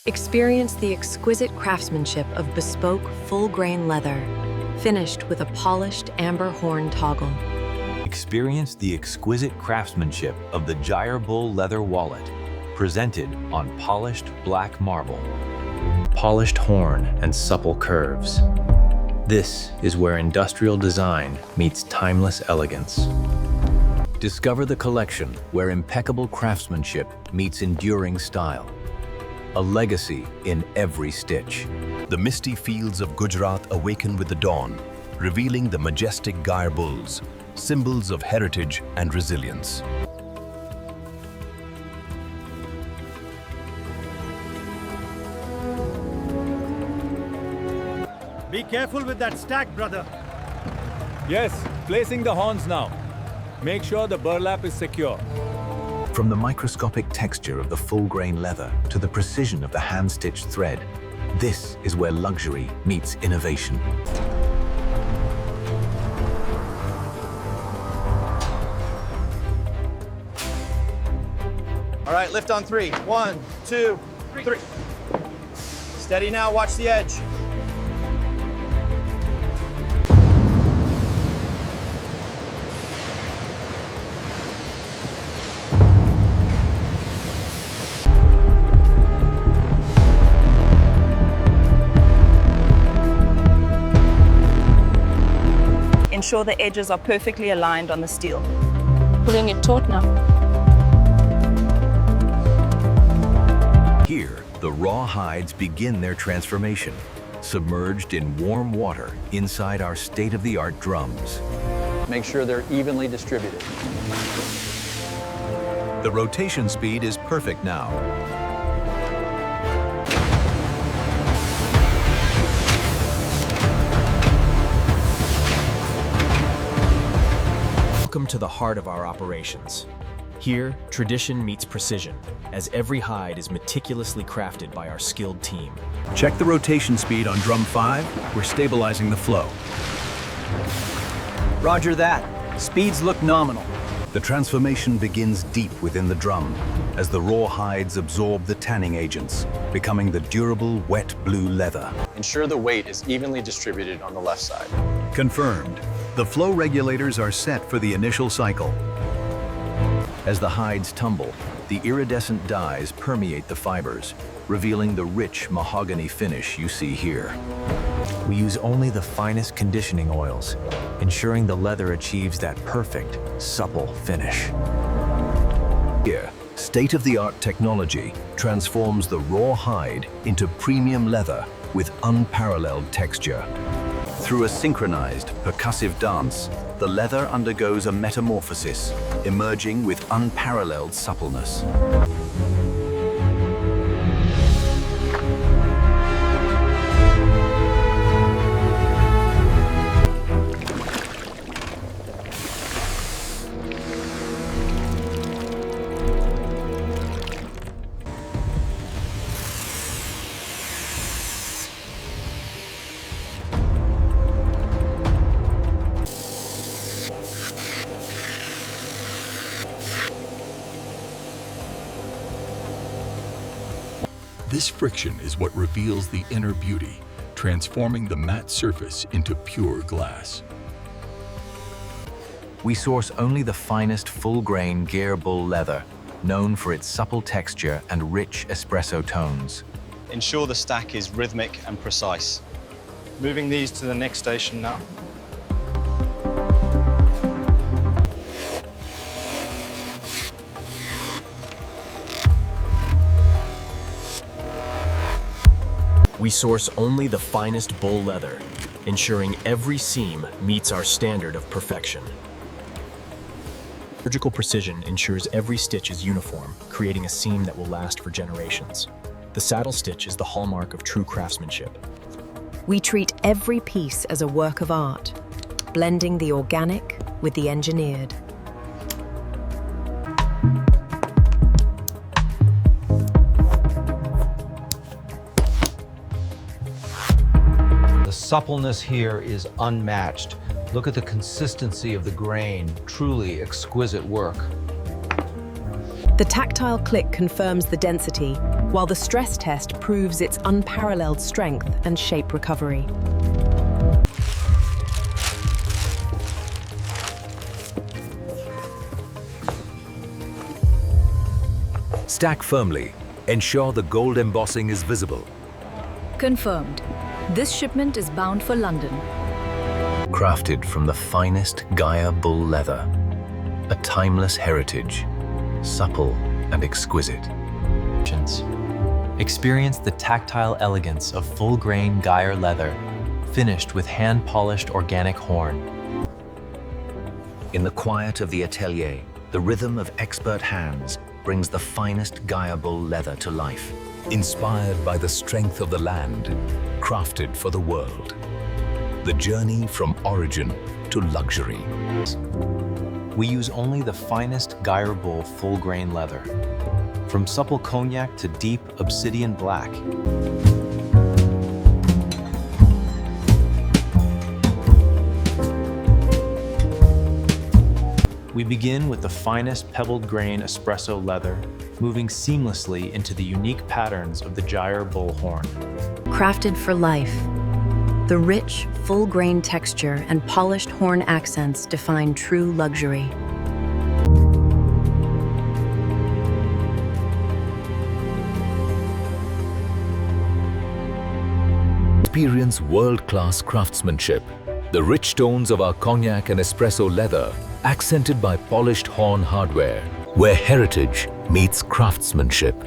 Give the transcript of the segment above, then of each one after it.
Experience the exquisite craftsmanship of bespoke, full-grain leather, finished with a polished amber horn toggle. Experience the exquisite craftsmanship of the Gyre Bull leather wallet, presented on polished black marble. Polished horn and supple curves. This is where industrial design meets timeless elegance. Discover the collection where impeccable craftsmanship meets enduring style. A legacy in every stitch. The misty fields of Gujarat awaken with the dawn, revealing the majestic Gyre bulls, symbols of heritage and resilience. Be careful with that stack, brother. Yes, placing the horns now. Make sure the burlap is secure. From the microscopic texture of the full-grain leather to the precision of the hand-stitched thread, this is where luxury meets innovation. All right, lift on 3. 1, 2, 3. Steady now, watch the edge. Ensure the edges are perfectly aligned on the steel. Pulling it taut now. Here, the raw hides begin their transformation, submerged in warm water inside our state-of-the-art drums. Make sure they're evenly distributed. The rotation speed is perfect now. Welcome to the heart of our operations. Here, tradition meets precision, as every hide is meticulously crafted by our skilled team. Check the rotation speed on drum 5. We're stabilizing the flow. Roger that. Speeds look nominal. The transformation begins deep within the drum, as the raw hides absorb the tanning agents, becoming the durable, wet blue leather. Ensure the weight is evenly distributed on the left side. Confirmed. The flow regulators are set for the initial cycle. As the hides tumble, the iridescent dyes permeate the fibers, revealing the rich mahogany finish you see here. We use only the finest conditioning oils, ensuring the leather achieves that perfect, supple finish. Here, state-of-the-art technology transforms the raw hide into premium leather with unparalleled texture. Through a synchronized, percussive dance, the leather undergoes a metamorphosis, emerging with unparalleled suppleness. This friction is what reveals the inner beauty, transforming the matte surface into pure glass. We source only the finest full-grain Gyre Bull leather, known for its supple texture and rich espresso tones. Ensure the stack is rhythmic and precise. Moving these to the next station now. We source only the finest bull leather, ensuring every seam meets our standard of perfection. Surgical precision ensures every stitch is uniform, creating a seam that will last for generations. The saddle stitch is the hallmark of true craftsmanship. We treat every piece as a work of art, blending the organic with the engineered. The suppleness here is unmatched. Look at the consistency of the grain, truly exquisite work. The tactile click confirms the density, while the stress test proves its unparalleled strength and shape recovery. Stack firmly. Ensure the gold embossing is visible. Confirmed. This shipment is bound for London. Crafted from the finest Gaia bull leather. A timeless heritage, supple and exquisite. Experience the tactile elegance of full-grain Gaia leather, finished with hand-polished organic horn. In the quiet of the atelier, the rhythm of expert hands brings the finest Gaia bull leather to life. Inspired by the strength of the land, crafted for the world. The journey from origin to luxury. We use only the finest Gaia bull full-grain leather, from supple cognac to deep obsidian black. We begin with the finest pebbled grain espresso leather, moving seamlessly into the unique patterns of the gyre bull horn. Crafted for life, the rich, full-grain texture and polished horn accents define true luxury. Experience world-class craftsmanship. The rich tones of our cognac and espresso leather, accented by polished horn hardware, where heritage meets craftsmanship.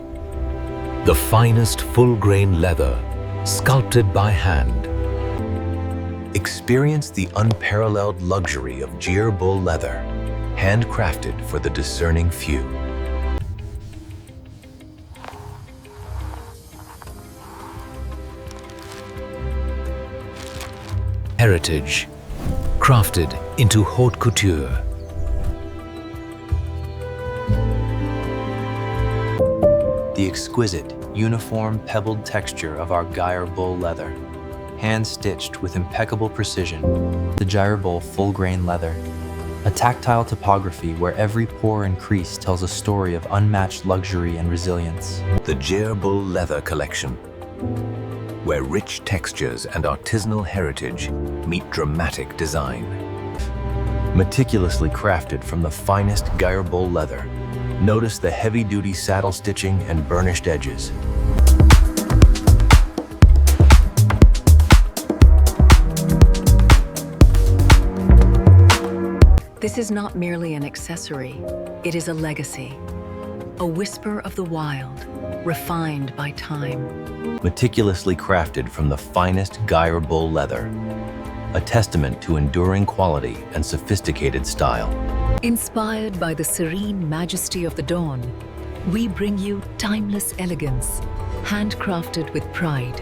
The finest full-grain leather, sculpted by hand. Experience the unparalleled luxury of gyre bull leather, handcrafted for the discerning few. Heritage, crafted into haute couture. The exquisite, uniform pebbled texture of our gyre bull leather, hand-stitched with impeccable precision. The gyre bull full-grain leather, a tactile topography where every pore and crease tells a story of unmatched luxury and resilience. The gyre bull leather collection, where rich textures and artisanal heritage meet dramatic design. Meticulously crafted from the finest gyre bull leather, notice the heavy-duty saddle stitching and burnished edges. This is not merely an accessory, it is a legacy. A whisper of the wild, refined by time. Meticulously crafted from the finest gyre bull leather, a testament to enduring quality and sophisticated style. Inspired by the serene majesty of the dawn, we bring you timeless elegance, handcrafted with pride.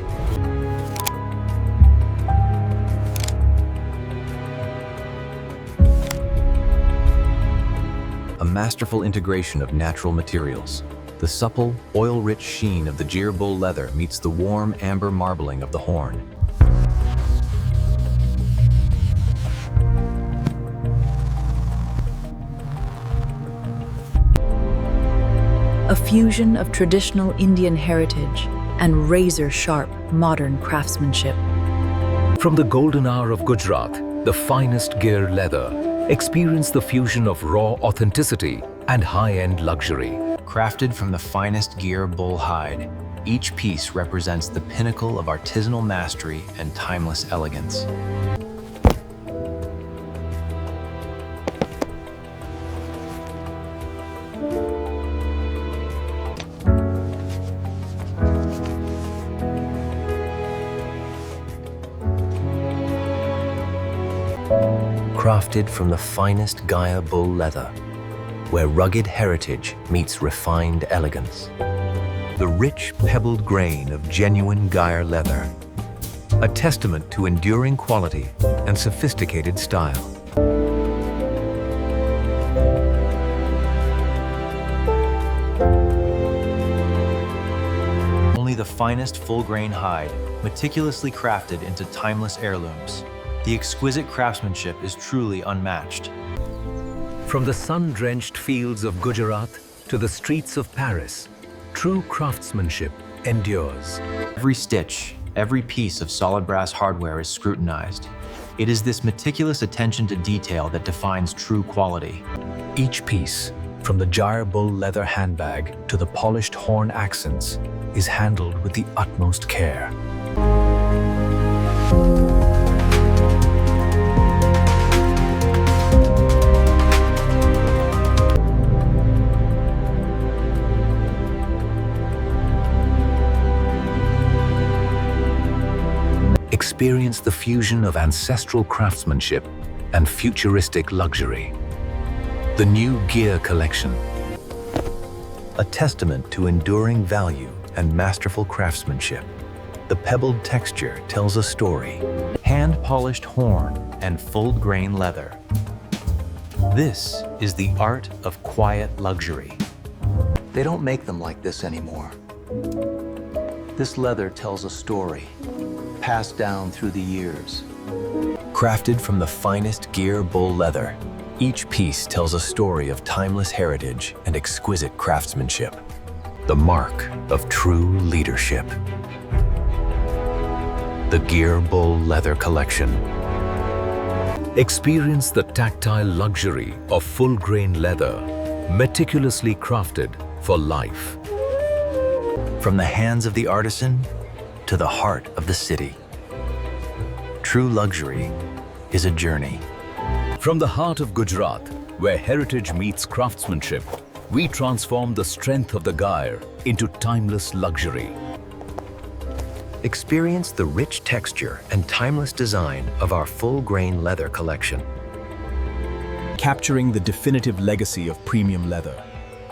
A masterful integration of natural materials. The supple, oil-rich sheen of the gyre bull leather meets the warm amber marbling of the horn. A fusion of traditional Indian heritage and razor-sharp modern craftsmanship. From the golden hour of Gujarat, the finest gyre leather, experience the fusion of raw authenticity and high-end luxury. Crafted from the finest gyre bull hide, each piece represents the pinnacle of artisanal mastery and timeless elegance. Crafted from the finest Gaia bull leather, where rugged heritage meets refined elegance. The rich pebbled grain of genuine Gaia leather, a testament to enduring quality and sophisticated style. Only the finest full-grain hide, meticulously crafted into timeless heirlooms. The exquisite craftsmanship is truly unmatched. From the sun-drenched fields of Gujarat, to the streets of Paris, true craftsmanship endures. Every stitch, every piece of solid brass hardware is scrutinized. It is this meticulous attention to detail that defines true quality. Each piece, from the gyre bull leather handbag to the polished horn accents, is handled with the utmost care. Experience the fusion of ancestral craftsmanship and futuristic luxury. The new Gear Collection, a testament to enduring value and masterful craftsmanship. The pebbled texture tells a story. Hand-polished horn and full-grain leather. This is the art of quiet luxury. They don't make them like this anymore. This leather tells a story, passed down through the years. Crafted from the finest Gear bull leather, each piece tells a story of timeless heritage and exquisite craftsmanship. The mark of true leadership. The Gear Bull Leather Collection. Experience the tactile luxury of full-grain leather, meticulously crafted for life. From the hands of the artisan to the heart of the city. True luxury is a journey. From the heart of Gujarat, where heritage meets craftsmanship, we transform the strength of the gyre into timeless luxury. Experience the rich texture and timeless design of our full-grain leather collection. Capturing the definitive legacy of premium leather,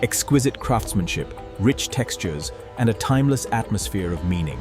exquisite craftsmanship, rich textures, and a timeless atmosphere of meaning.